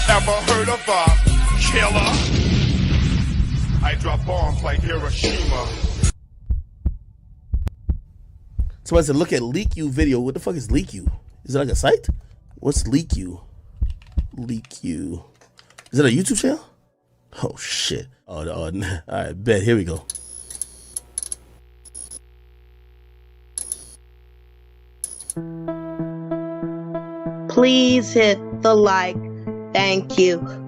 Ever heard of a killer? I drop bombs like Hiroshima. Somebody said, look at LeakYou video. What the fuck is LeakYou? Is it like a site? What's LeakYou? LeakYou. Is it a YouTube channel? Oh, shit. Oh, all right, bet. Here we go. Please hit the like. Thank you.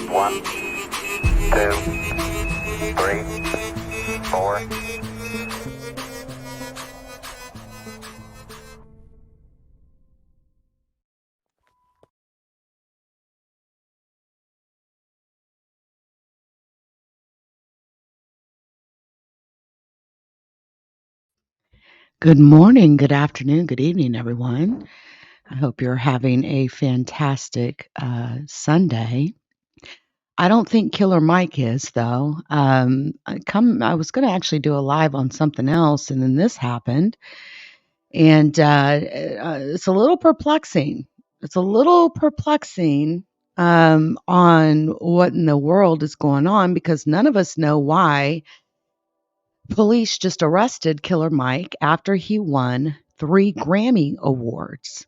One, two, three, four. Good morning, good afternoon, good evening, everyone. I hope you're having a fantastic Sunday. I don't think Killer Mike is, though. I was going to actually do a live on something else, and then this happened, and it's a little perplexing. It's a little perplexing on what in the world is going on, because none of us know why police just arrested Killer Mike after he won 3 Grammy Awards.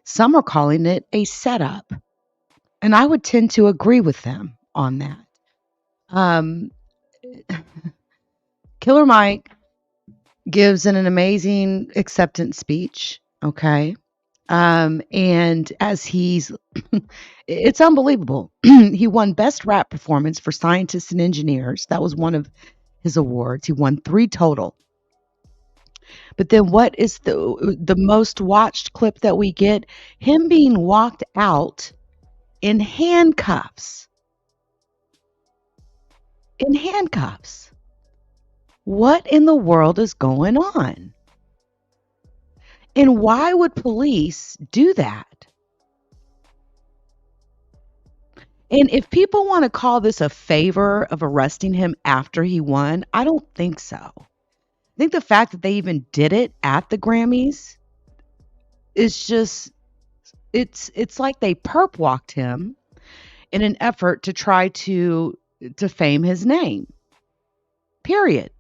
Some are calling it a setup, and I would tend to agree with them on that. Killer Mike gives an amazing acceptance speech, okay? And as it's unbelievable. He won Best Rap Performance for Scientists and Engineers. That was one of his awards. He won 3 total. But then what is the most watched clip that we get? Him being walked out in handcuffs. In handcuffs. What in the world is going on? And why would police do that? And if people want to call this a favor of arresting him after he won, I don't think so. I think the fact that they even did it at the Grammys is just, it's like they perp walked him in an effort to try to defame his name. Period.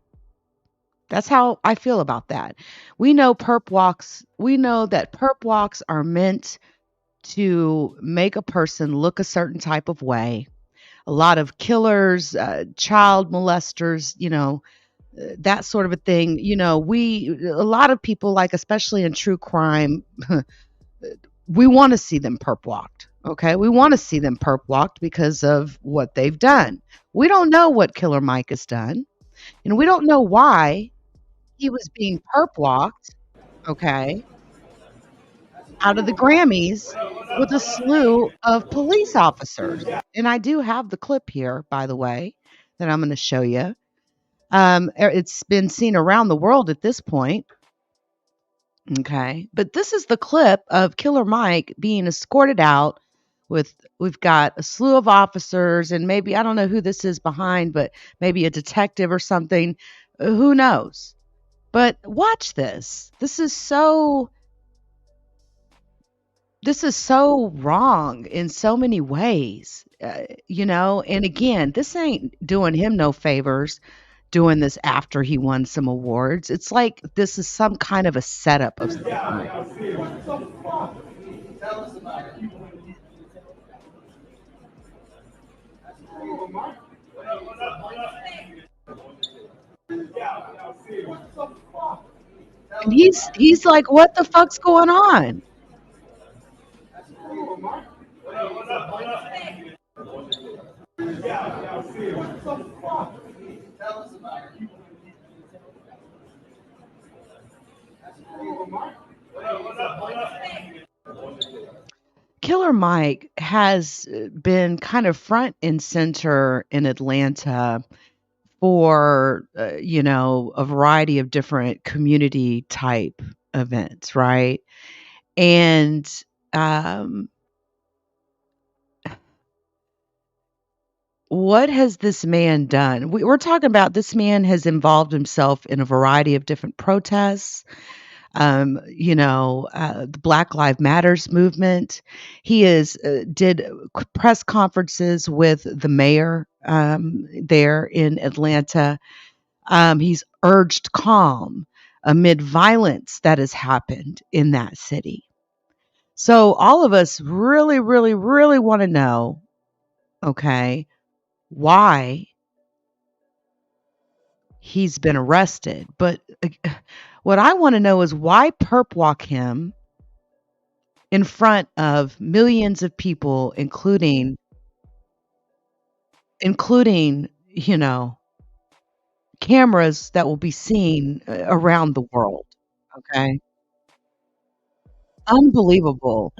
That's how I feel about that. We know that perp walks are meant to make a person look a certain type of way. A lot of killers, child molesters, that sort of a thing. A lot of people, like, especially in true crime, we want to see them perp walked. Okay. We want to see them perp walked because of what they've done. We don't know what Killer Mike has done, and we don't know why he was being perp walked, okay, out of the Grammys with a slew of police officers. And I do have the clip here, by the way, that I'm going to show you. It's been seen around the world at this point. Okay. But this is the clip of Killer Mike being escorted out we've got a slew of officers, and maybe, I don't know who this is behind, but maybe a detective or something. Who knows? But watch this. This is so This is so wrong in so many ways, and again, this ain't doing him no favors doing this after he won some awards. It's like this is some kind of a setup of some kind. And he's like, "What the fuck's going on?" Killer Mike has been kind of front and center in Atlanta for, a variety of different community type events, right? And um, what has this man done? We're talking about this man has involved himself in a variety of different protests. The Black Lives Matters movement. He did press conferences with the mayor there in Atlanta. He's urged calm amid violence that has happened in that city. So all of us really, really, really want to know, okay, why he's been arrested. But what I want to know is why perp walk him in front of millions of people, including, cameras that will be seen around the world. Okay. Unbelievable.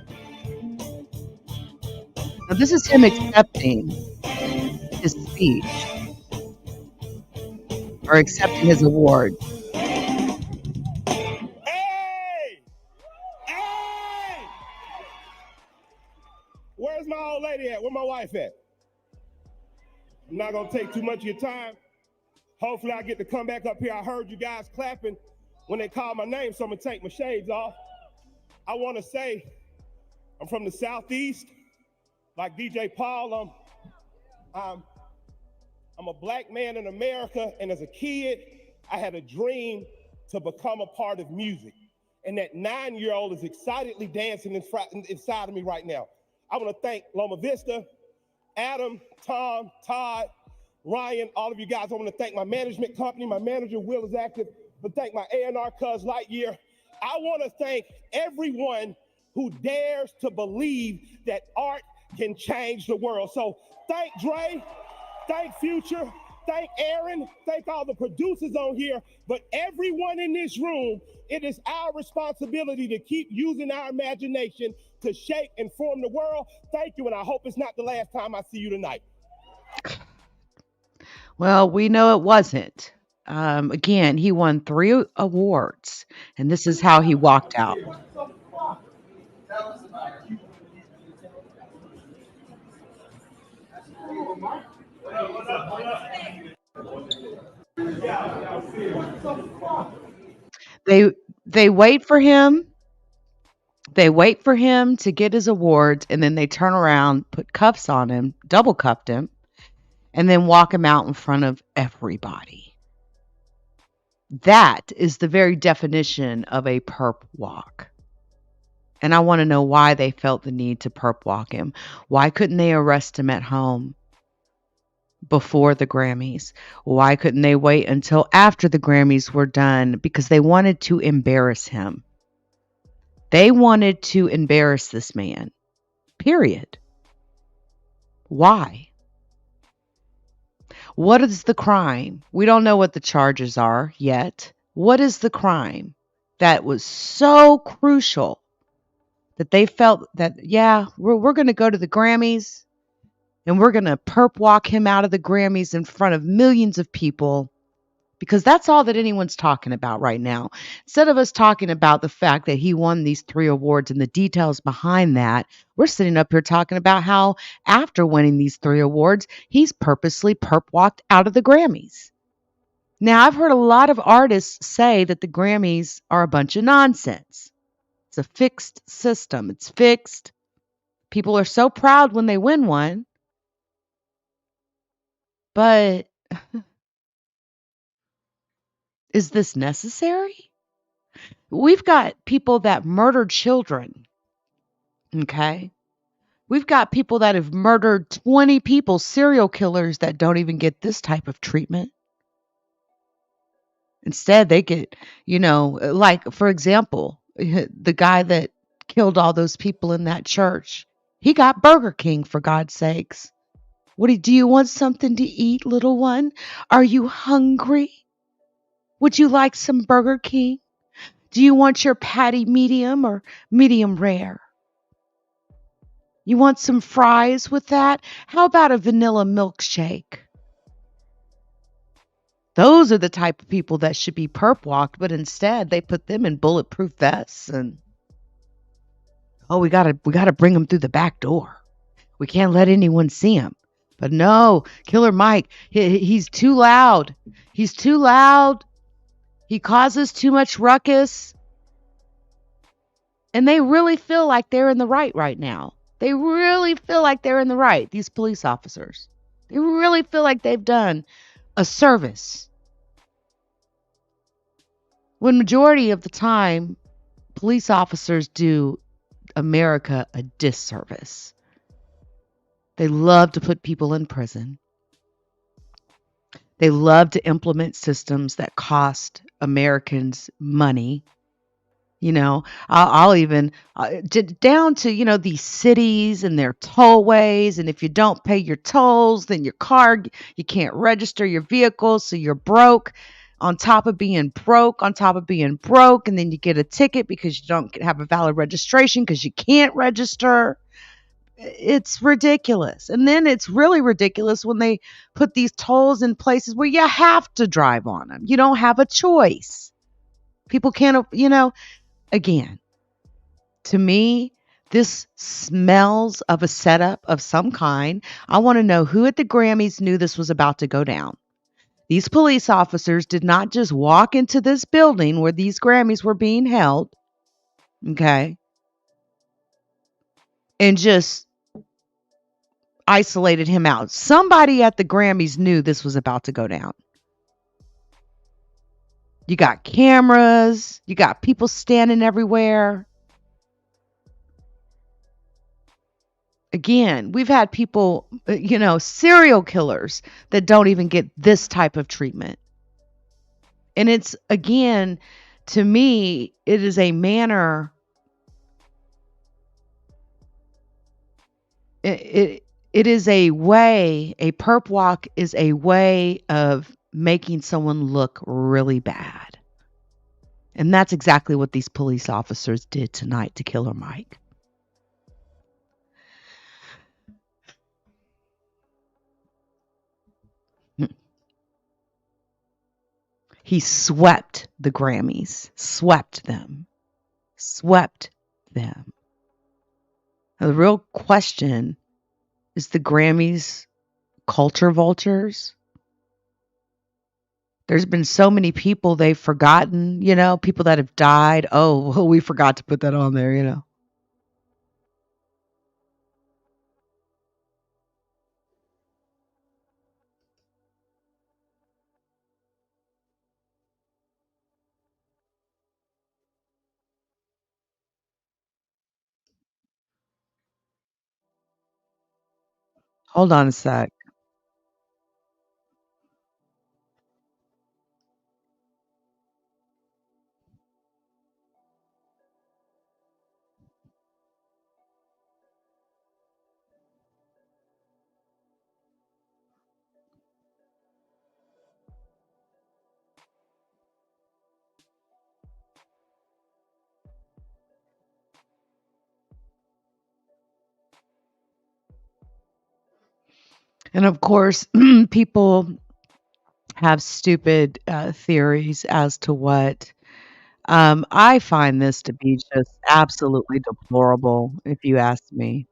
Now, this is him accepting his speech or accepting his award. Hey! Hey! Where's my old lady at? Where my wife at? I'm not gonna take too much of your time. Hopefully I get to come back up here. I heard you guys clapping when they called my name, so I'm gonna take my shades off. I wanna say I'm from the Southeast, like DJ Paul. I'm a black man in America, and as a kid, I had a dream to become a part of music. And that 9-year-old is excitedly dancing inside of me right now. I wanna thank Loma Vista, Adam, Tom, Todd, Ryan, all of you guys. I want to thank my management company. My manager, Will, is active. I thank my A&R cuz LeakYou. I want to thank everyone who dares to believe that art can change the world. So thank Dre, thank Future, thank Aaron, thank all the producers on here, but everyone in this room, it is our responsibility to keep using our imagination to shape and form the world. Thank you, and I hope it's not the last time I see you tonight. Well, we know it wasn't. Again, he won 3 awards, and this is how he walked out. They wait for him. They wait for him to get his awards, and then they turn around, put cuffs on him, double cuffed him, and then walk him out in front of everybody. That is the very definition of a perp walk. And I want to know why they felt the need to perp walk him. Why couldn't they arrest him at home before the Grammys? Why couldn't they wait until after the Grammys were done? Because they wanted to embarrass him. They wanted to embarrass this man. Period. Why? What is the crime? We don't know what the charges are yet. What is the crime that was so crucial that they felt that, yeah, we're going to go to the Grammys and we're going to perp walk him out of the Grammys in front of millions of people? Because that's all that anyone's talking about right now. Instead of us talking about the fact that he won these 3 awards and the details behind that, we're sitting up here talking about how after winning these 3 awards, he's purposely perp walked out of the Grammys. Now, I've heard a lot of artists say that the Grammys are a bunch of nonsense. It's a fixed system. It's fixed. People are so proud when they win one. But is this necessary? We've got people that murdered children. Okay. We've got people that have murdered 20 people, serial killers that don't even get this type of treatment. Instead, they get, like, for example, the guy that killed all those people in that church, he got Burger King, for God's sakes. Do you want something to eat, little one? Are you hungry? Would you like some Burger King? Do you want your patty medium or medium rare? You want some fries with that? How about a vanilla milkshake? Those are the type of people that should be perp walked, but instead they put them in bulletproof vests and we gotta bring them through the back door. We can't let anyone see him. But no, Killer Mike, he's too loud. He's too loud. He causes too much ruckus. And they really feel like they're in the right now. They really feel like they're in the right, these police officers. They really feel like they've done a service. When majority of the time, police officers do America a disservice. They love to put people in prison. They love to implement systems that cost Americans money. I'll even down to, these cities and their tollways. And if you don't pay your tolls, then your car, you can't register your vehicle. So you're broke on top of being broke, And then you get a ticket because you don't have a valid registration because you can't register. It's ridiculous. And then it's really ridiculous when they put these tolls in places where you have to drive on them. You don't have a choice. People can't, again, to me, this smells of a setup of some kind. I want to know who at the Grammys knew this was about to go down. These police officers did not just walk into this building where these Grammys were being held, okay, and just isolated him out. Somebody at the Grammys knew this was about to go down. You got cameras. You got people standing everywhere. Again, we've had people, serial killers that don't even get this type of treatment. And it's, again, to me, it is a manner. It is a way, a perp walk is a way of making someone look really bad. And that's exactly what these police officers did tonight to Killer Mike. He swept the Grammys, swept them. Now, the real question is, the Grammys culture vultures? There's been so many people they've forgotten, people that have died. Oh, well, we forgot to put that on there, Hold on a sec. And of course, people have stupid theories as to what. I find this to be just absolutely deplorable, if you ask me.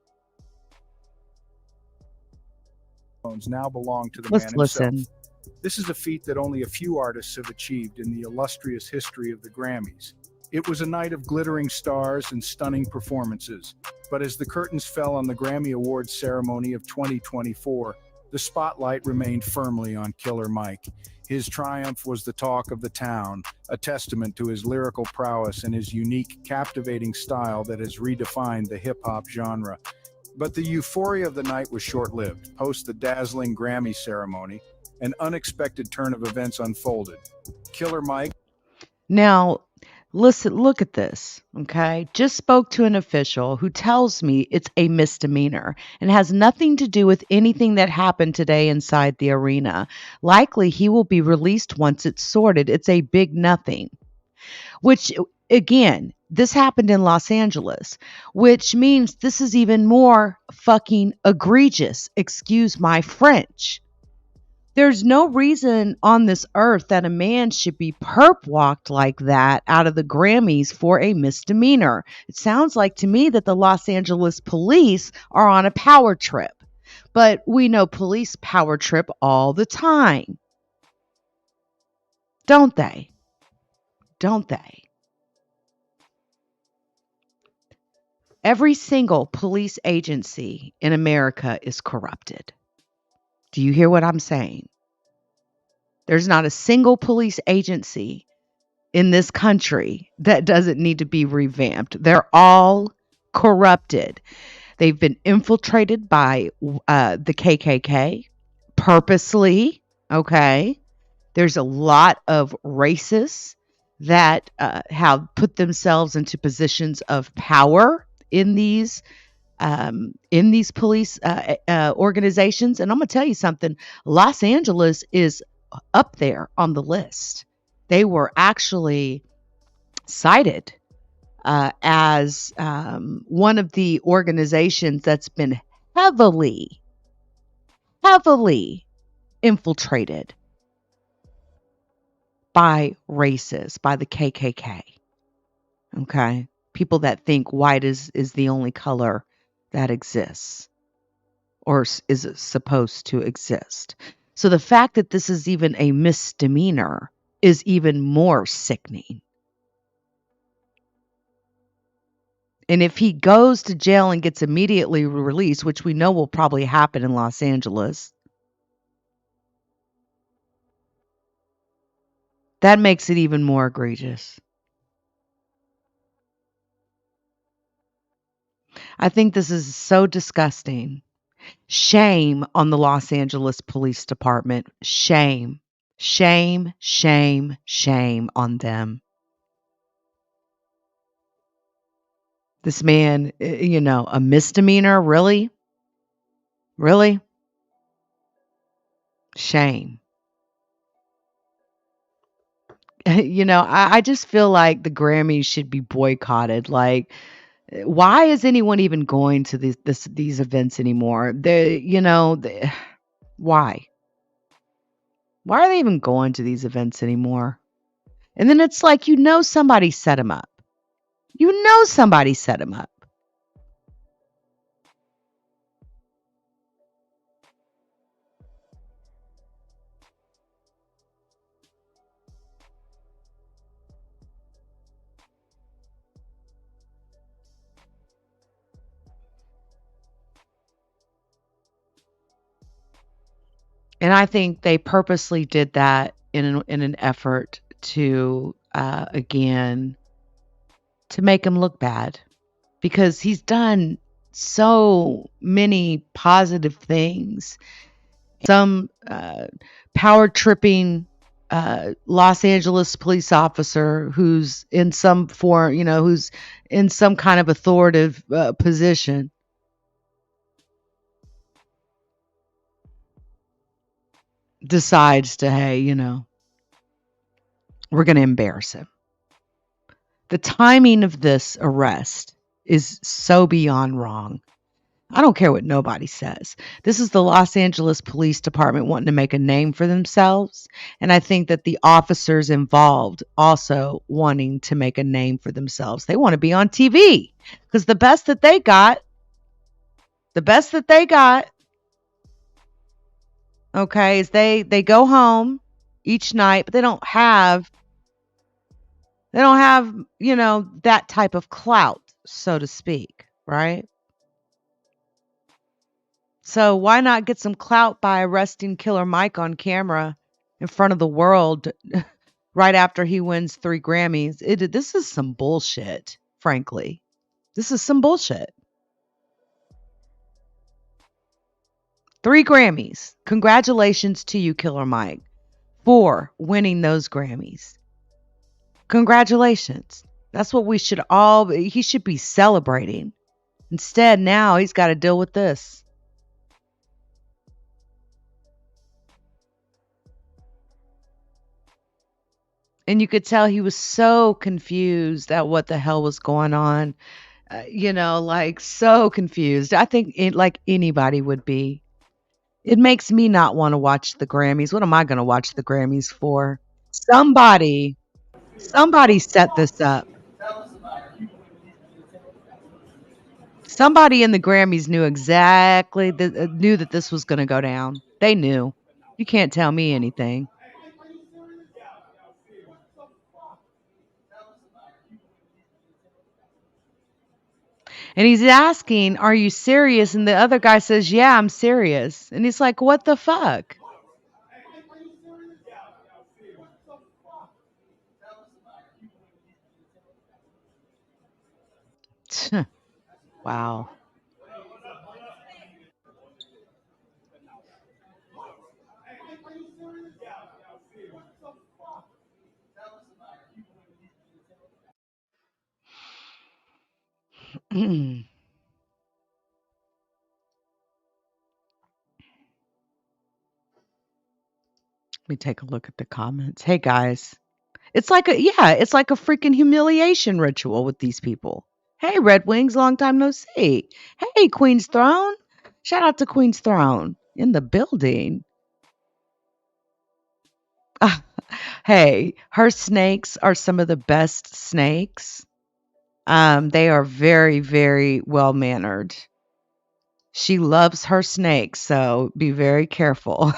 Now belong to the Let's man listen. himself. This is a feat that only a few artists have achieved in the illustrious history of the Grammys. It was a night of glittering stars and stunning performances. But as the curtains fell on the Grammy Awards ceremony of 2024, the spotlight remained firmly on Killer Mike. His triumph was the talk of the town, a testament to his lyrical prowess and his unique, captivating style that has redefined the hip-hop genre. But the euphoria of the night was short-lived. Post the dazzling Grammy ceremony, an unexpected turn of events unfolded. Killer Mike. Now, listen, look at this, okay? Just spoke to an official who tells me it's a misdemeanor and has nothing to do with anything that happened today inside the arena. Likely he will be released once it's sorted. It's a big nothing, which, again, this happened in Los Angeles, which means this is even more fucking egregious. Excuse my French. There's no reason on this earth that a man should be perp walked like that out of the Grammys for a misdemeanor. It sounds like to me that the Los Angeles police are on a power trip. But we know police power trip all the time. Don't they? Don't they? Every single police agency in America is corrupted. Do you hear what I'm saying? There's not a single police agency in this country that doesn't need to be revamped. They're all corrupted. They've been infiltrated by the KKK purposely. Okay. There's a lot of racists that have put themselves into positions of power in these police organizations. And I'm going to tell you something. Los Angeles is up there on the list. They were actually cited as one of the organizations that's been heavily infiltrated by racists, by the KKK. Okay. People that think white is the only color that exists or is supposed to exist. So the fact that this is even a misdemeanor is even more sickening. And if he goes to jail and gets immediately released, which we know will probably happen in Los Angeles, that makes it even more egregious. I think this is so disgusting. Shame on the Los Angeles Police Department. Shame. Shame, shame, shame on them. This man, a misdemeanor, really? Really? Shame. I just feel like the Grammys should be boycotted. Like, why is anyone even going to these events anymore? Why? Why are they even going to these events anymore? And then it's like, somebody set him up. Somebody set him up. And I think they purposely did that in an effort to, again, to make him look bad, because he's done so many positive things. Some power tripping Los Angeles police officer who's in some form, who's in some kind of authoritative position, decides to, hey, we're going to embarrass him. The timing of this arrest is so beyond wrong. I don't care what nobody says. This is the Los Angeles Police Department wanting to make a name for themselves. And I think that the officers involved also wanting to make a name for themselves. They want to be on TV because the best that they got, is they go home each night, but they don't have They don't have, that type of clout, so to speak, right? So why not get some clout by arresting Killer Mike on camera in front of the world right after he wins 3 Grammys? This is some bullshit, frankly. This is some bullshit. 3 Grammys. Congratulations to you, Killer Mike, for winning those Grammys. Congratulations. That's what he should be celebrating. Instead, now he's got to deal with this. And you could tell he was so confused at what the hell was going on. Like so confused. I think like anybody would be. It makes me not want to watch the Grammys. What am I going to watch the Grammys for? Somebody set this up. Somebody in the Grammys knew knew that this was going to go down. They knew. You can't tell me anything. And he's asking, "Are you serious?" And the other guy says, "Yeah, I'm serious." And he's like, "What the fuck?" Wow. Let me take a look at the comments. Hey guys. It's like a freaking humiliation ritual with these people. Hey Red Wings, long time no see. Hey Queen's Throne. Shout out to Queen's Throne in the building. Hey, her snakes are some of the best snakes. They are very, very well mannered. She loves her snakes, so be very careful.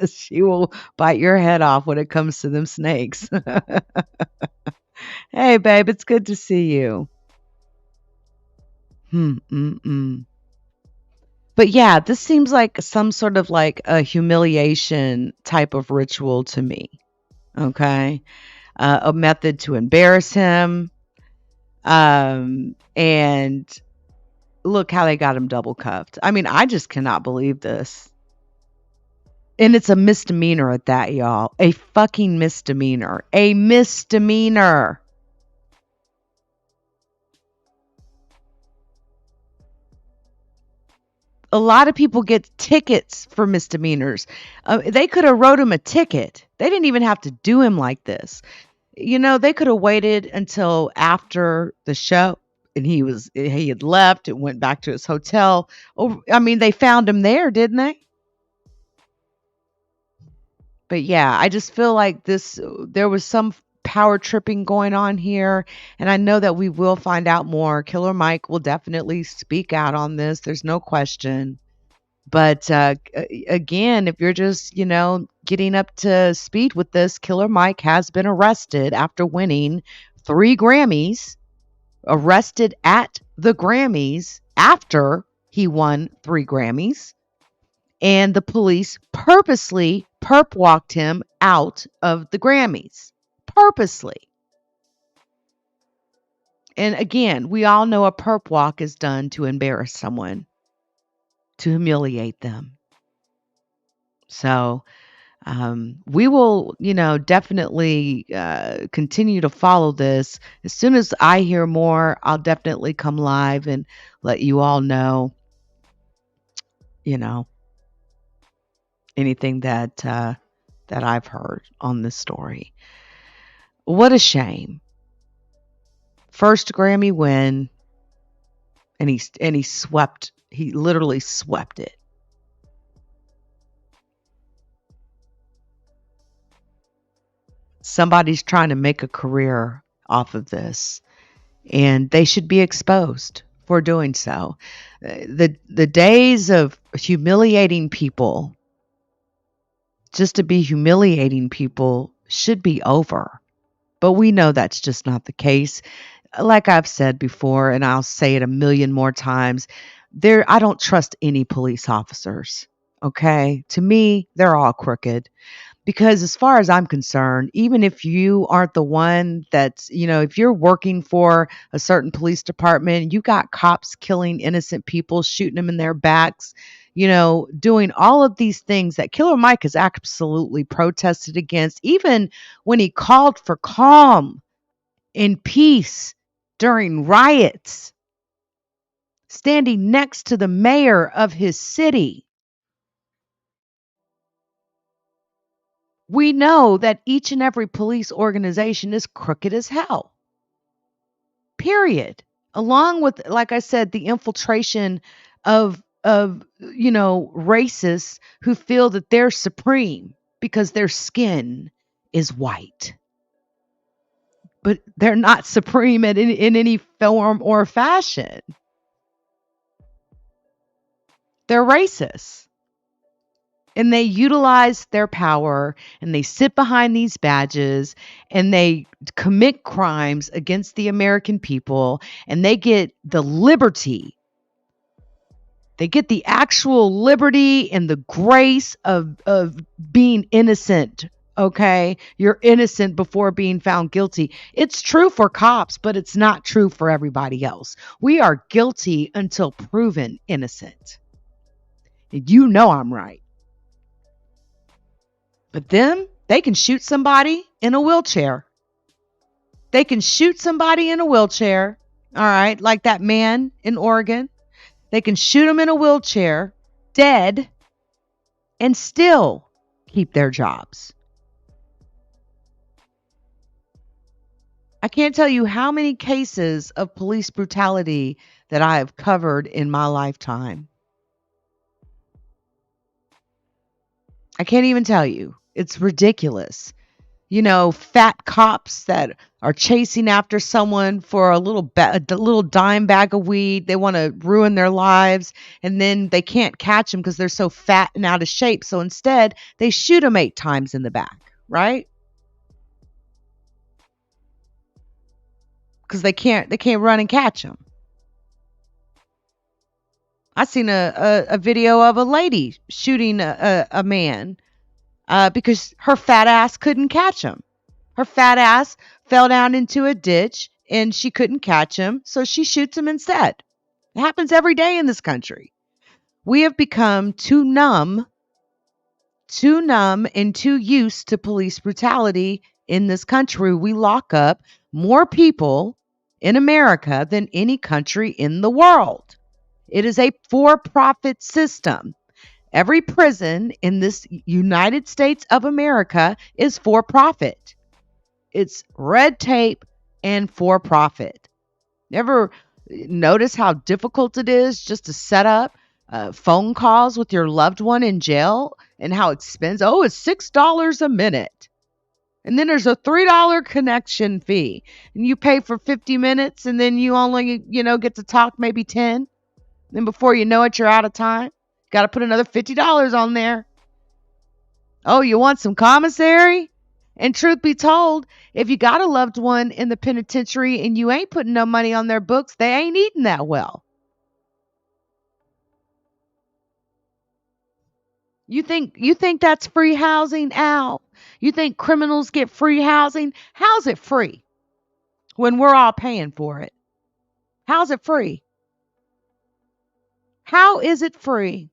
She will bite your head off when it comes to them snakes. Hey, babe, it's good to see you. But yeah, this seems like some sort of like a humiliation type of ritual to me. Okay. A method to embarrass him. And look how they got him double cuffed. I mean, I just cannot believe this. And it's a misdemeanor at that, y'all. A fucking misdemeanor. A misdemeanor. A lot of people get tickets for misdemeanors. They could have wrote him a ticket. They didn't even have to do him like this. They could have waited until after the show and he had left and went back to his hotel. I mean, they found him there, didn't they? But yeah, I just feel like there was some power tripping going on here. And I know that we will find out more. Killer Mike will definitely speak out on this. There's no question. But again, if you're just, getting up to speed with this, Killer Mike has been arrested after winning 3 Grammys, arrested at the Grammys after he won 3 Grammys. And the police purposely perp walked him out of the Grammys. Purposely. And again, we all know a perp walk is done to embarrass someone, to humiliate them. So we will, definitely continue to follow this. As soon as I hear more, I'll definitely come live and let you all know, anything that I've heard on this story. What a shame. First Grammy win, and he literally swept it. Somebody's trying to make a career off of this, and they should be exposed for doing so. The days of humiliating people just to be humiliating people should be over. But we know that's just not the case. Like I've said before, and I'll say it a million more times, I don't trust any police officers. Okay? To me, they're all crooked. Because as far as I'm concerned, even if you aren't the one that's, if you're working for a certain police department, you got cops killing innocent people, shooting them in their backs, doing all of these things that Killer Mike has absolutely protested against, even when he called for calm and peace during riots, standing next to the mayor of his city. We know that each and every police organization is crooked as hell. Period. Along with, like I said, the infiltration of racists who feel that they're supreme because their skin is white. But they're not supreme in any form or fashion. They're racist. And they utilize their power and they sit behind these badges and they commit crimes against the American people, and they get the liberty. They get the actual liberty and the grace of being innocent. Okay? You're innocent before being found guilty. It's true for cops, but it's not true for everybody else. We are guilty until proven innocent. You know I'm right. But them, they can shoot somebody in a wheelchair. They can shoot somebody in a wheelchair, all right, like that man in Oregon. They can shoot him in a wheelchair, dead, and still keep their jobs. I can't tell you how many cases of police brutality that I have covered in my lifetime. I can't even tell you. It's ridiculous. Fat cops that are chasing after someone for a little dime bag of weed. They want to ruin their lives, and then they can't catch them because they're so fat and out of shape. So instead, they shoot them 8 times in the back, right? Because they can't run and catch them. I seen a video of a lady shooting a man because her fat ass couldn't catch him. Her fat ass fell down into a ditch and she couldn't catch him, so she shoots him instead. It happens every day in this country. We have become too numb and too used to police brutality in this country. We lock up more people in America than any country in the world. It is a for-profit system. Every prison in this United States of America is for profit. It's red tape and for profit. Ever notice how difficult it is just to set up phone calls with your loved one in jail, and how expensive? Oh, it's $6 a minute. And then there's a $3 connection fee. And you pay for 50 minutes and then you only, get to talk maybe 10. Then before you know it, you're out of time. Got to put another $50 on there. Oh, you want some commissary? And truth be told, if you got a loved one in the penitentiary and you ain't putting no money on their books, they ain't eating that well. You think that's free housing, Al? You think criminals get free housing? How's it free when we're all paying for it? How's it free? How is it free?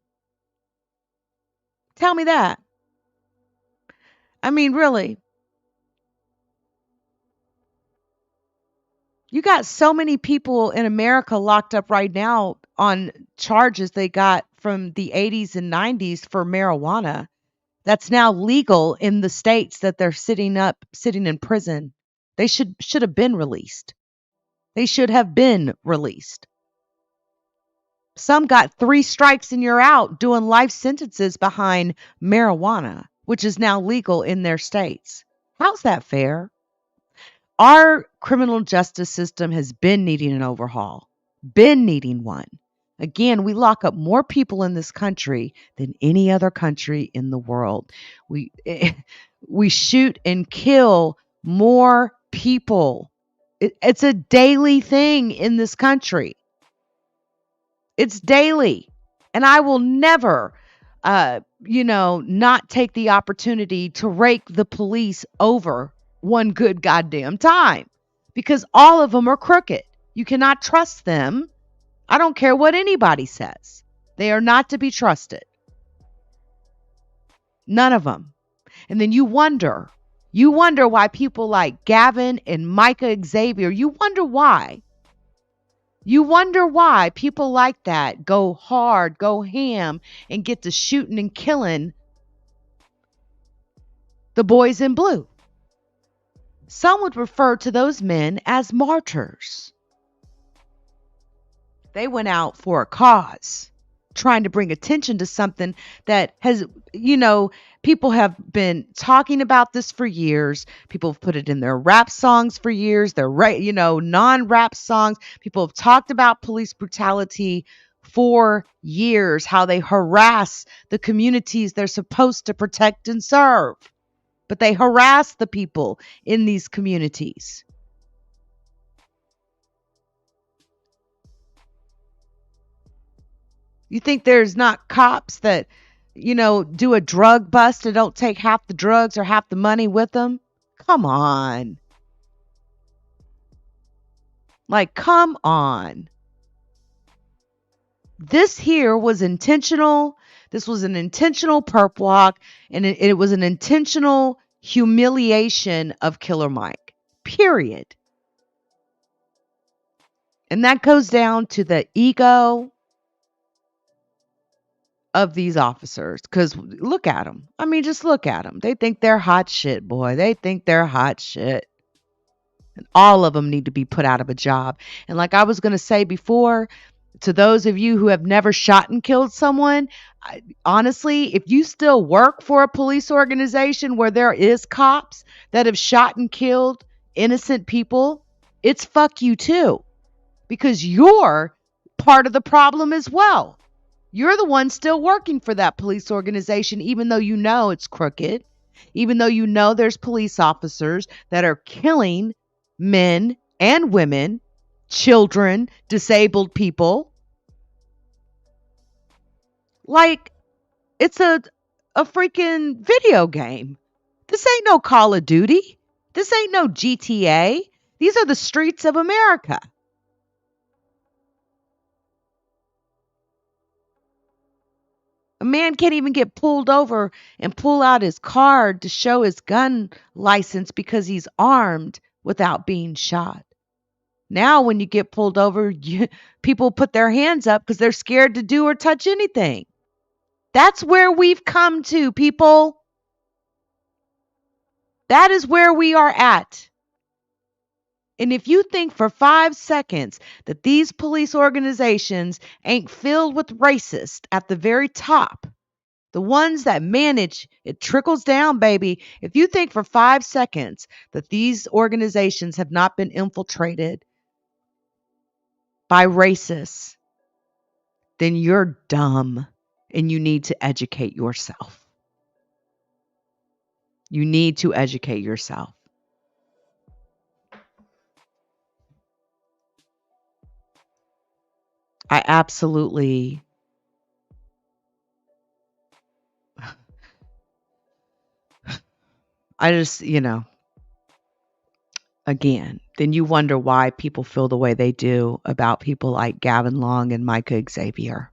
Tell me that. I mean, really. You got so many people in America locked up right now on charges they got from the 80s and 90s for marijuana. That's now legal in the states that they're sitting in prison. They should have been released. They should have been released. Some got 3 strikes and you're out doing life sentences behind marijuana, which is now legal in their states. How's that fair? Our criminal justice system has been needing an overhaul, been needing one. Again, we lock up more people in this country than any other country in the world. We shoot and kill more people. It's a daily thing in this country. It's daily. And I will never, not take the opportunity to rake the police over one good goddamn time, because all of them are crooked. You cannot trust them. I don't care what anybody says. They are not to be trusted. None of them. And then you wonder why people like Gavin and Micah Xavier, you wonder why. You wonder why people like that go hard, go ham, and get to shooting and killing the boys in blue. Some would refer to those men as martyrs. They went out for a cause, trying to bring attention to something that has, people have been talking about this for years. People have put it in their rap songs for years, their non-rap songs. People have talked about police brutality for years, how they harass the communities they're supposed to protect and serve. But they harass the people in these communities. You think there's not cops that, do a drug bust and don't take half the drugs or half the money with them? Come on. Like, come on. This here was intentional. This was an intentional perp walk, and it was an intentional humiliation of Killer Mike. Period. And that goes down to the ego of these officers, because look at them. I mean, just look at them. They think they're hot shit, boy. They think they're hot shit. And all of them need to be put out of a job. And like I was going to say before, to those of you who have never shot and killed someone, honestly, if you still work for a police organization where there is cops that have shot and killed innocent people, it's fuck you too. Because you're part of the problem as well. You're the one still working for that police organization, even though you know it's crooked, even though you know there's police officers that are killing men and women, children, disabled people. Like, it's a freaking video game. This ain't no Call of Duty. This ain't no GTA. These are the streets of America. A man can't even get pulled over and pull out his card to show his gun license because he's armed without being shot. Now, when you get pulled over, people put their hands up because they're scared to do or touch anything. That's where we've come to, people. That is where we are at. And if you think for 5 seconds that these police organizations ain't filled with racists at the very top, the ones that manage, it trickles down, baby. If you think for 5 seconds that these organizations have not been infiltrated by racists, then you're dumb and you need to educate yourself. You need to educate yourself. I absolutely again, then you wonder why people feel the way they do about people like Gavin Long and Micah Xavier.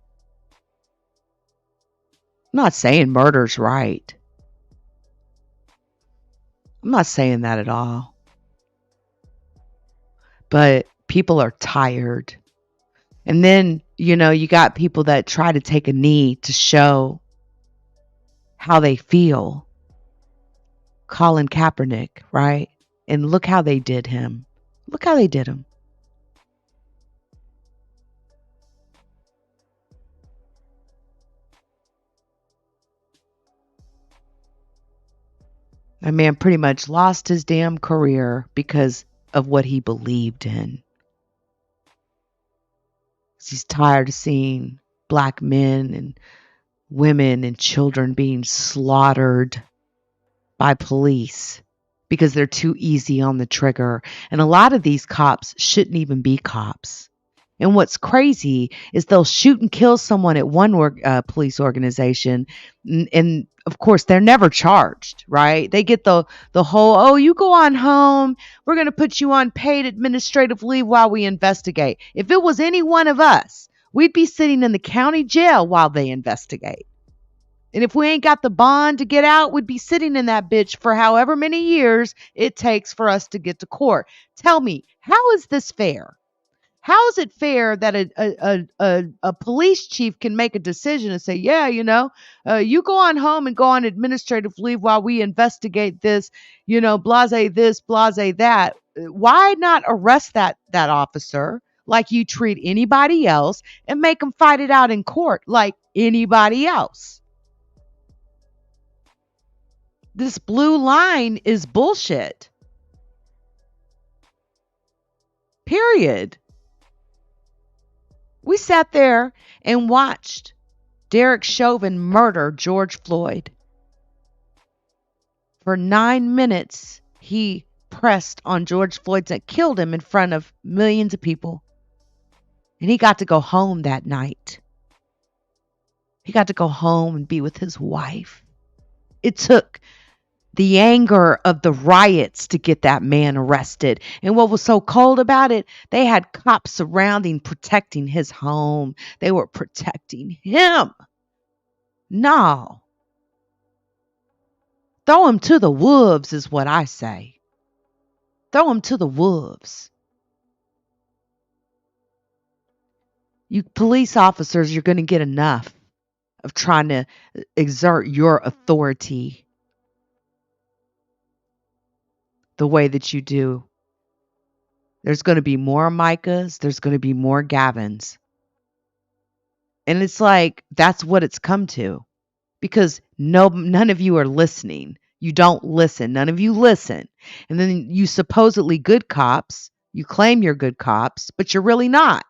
I'm not saying murder's right. I'm not saying that at all. But people are tired. And then, you got people that try to take a knee to show how they feel. Colin Kaepernick, right? And look how they did him. Look how they did him. That man pretty much lost his damn career because of what he believed in. He's tired of seeing black men and women and children being slaughtered by police because they're too easy on the trigger. And a lot of these cops shouldn't even be cops. And what's crazy is they'll shoot and kill someone at one police organization. And of course, they're never charged, right? They get the whole, oh, you go on home. We're going to put you on paid administrative leave while we investigate. If it was any one of us, we'd be sitting in the county jail while they investigate. And if we ain't got the bond to get out, we'd be sitting in that bitch for however many years it takes for us to get to court. Tell me, how is this fair? How is it fair that a police chief can make a decision and say, yeah, you go on home and go on administrative leave while we investigate this, blase this, blase that. Why not arrest that officer like you treat anybody else and make them fight it out in court like anybody else? This blue line is bullshit. Period. We sat there and watched Derek Chauvin murder George Floyd. For 9 minutes, he pressed on George Floyd and killed him in front of millions of people. And he got to go home that night. He got to go home and be with his wife. It took the anger of the riots to get that man arrested. And what was so cold about it, they had cops surrounding, protecting his home. They were protecting him. No. Throw him to the wolves is what I say. Throw him to the wolves. You police officers, you're going to get enough of trying to exert your authority the way that you do. There's going to be more Micahs. There's going to be more Gavins. And it's like, that's what it's come to. Because none of you are listening. You don't listen. None of you listen. And then you supposedly good cops. You claim you're good cops, but you're really not.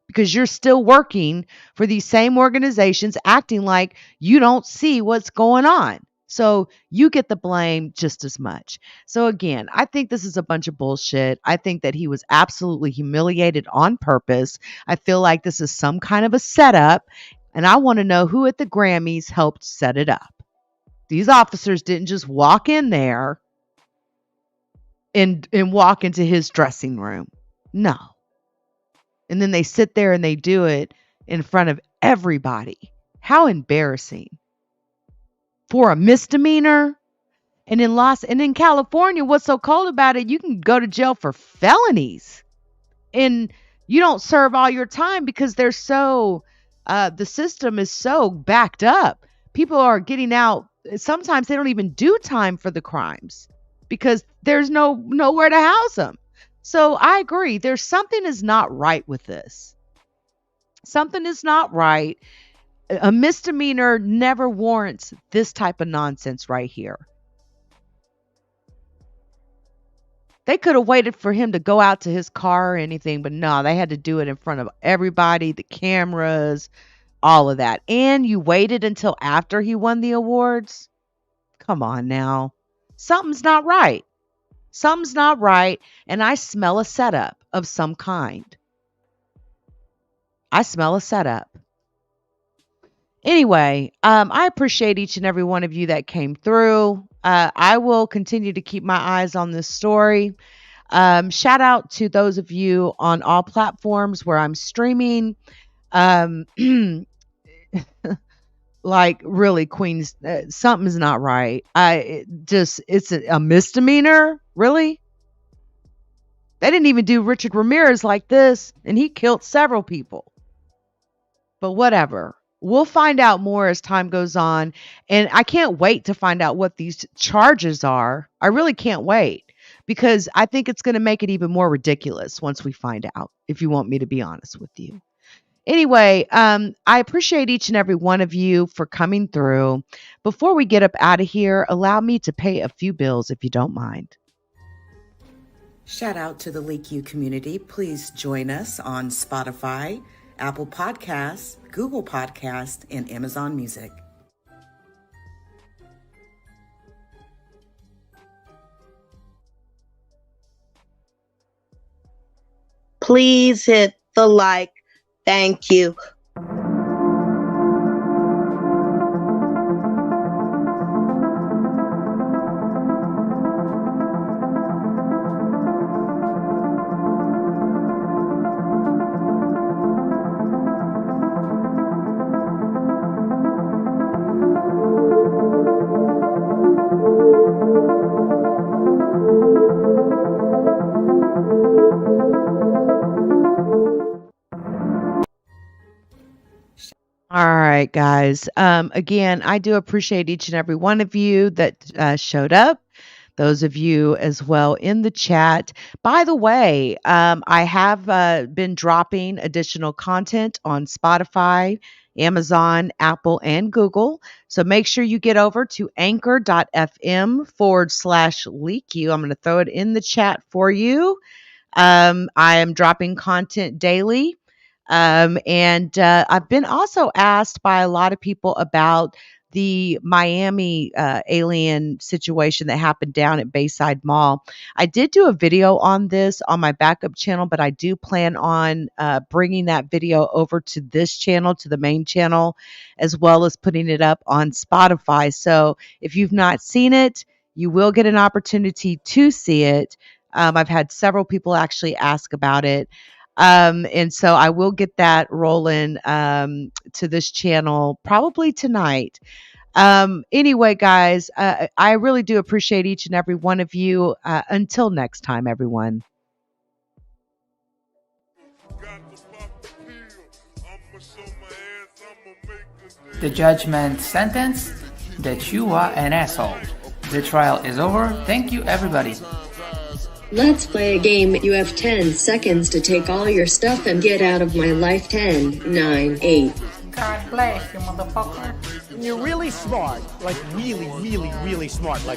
Because you're still working for these same organizations, acting like you don't see what's going on. So you get the blame just as much. So again, I think this is a bunch of bullshit. I think that he was absolutely humiliated on purpose. I feel like this is some kind of a setup. And I want to know who at the Grammys helped set it up. These officers didn't just walk in there and walk into his dressing room. No. And then they sit there and they do it in front of everybody. How embarrassing. For a misdemeanor. And in California, what's so cold about it, you can go to jail for felonies. And you don't serve all your time because they're so, the system is so backed up. People are getting out. Sometimes they don't even do time for the crimes because there's nowhere to house them. So I agree. There's something is not right with this. Something is not right. A misdemeanor never warrants this type of nonsense right here. They could have waited for him to go out to his car or anything, but no, they had to do it in front of everybody, the cameras, all of that. And you waited until after he won the awards? Come on now. Something's not right. Something's not right, and I smell a setup of some kind. I smell a setup. Anyway, I appreciate each and every one of you that came through. I will continue to keep my eyes on this story. Shout out to those of you on all platforms where I'm streaming. Like really, Queens, something's not right. It's a misdemeanor. Really? They didn't even do Richard Ramirez like this, and he killed several people. But whatever. We'll find out more as time goes on. And I can't wait to find out what these charges are. I really can't wait because I think it's going to make it even more ridiculous once we find out, if you want me to be honest with you. Anyway, I appreciate each and every one of you for coming through. Before we get up out of here, allow me to pay a few bills if you don't mind. Shout out to the LeakYou community. Please join us on Spotify, Apple Podcasts, Google Podcasts, and Amazon Music. Please hit the like. Thank you. All right, guys. Again, I do appreciate each and every one of you that showed up. Those of you as well in the chat. By the way, I have been dropping additional content on Spotify, Amazon, Apple, and Google. So make sure you get over to anchor.fm/LeakYou. I'm going to throw it in the chat for you. I am dropping content daily. And I've been also asked by a lot of people about the Miami alien situation that happened down at Bayside Mall. I did do a video on this on my backup channel, but I do plan on bringing that video over to this channel, to the main channel, as well as putting it up on Spotify. So if you've not seen it, you will get an opportunity to see it. I've had several people actually ask about it. And so I will get that rolling to this channel probably tonight. Anyway, guys, I really do appreciate each and every one of you. Until next time, everyone. The judgment sentence that you are an asshole. The trial is over. Thank you, everybody. Let's play a game. You have 10 seconds to take all your stuff and get out of my life. 10, 9, 8. God bless you, motherfucker. You're really smart. Like really, really, really smart. Like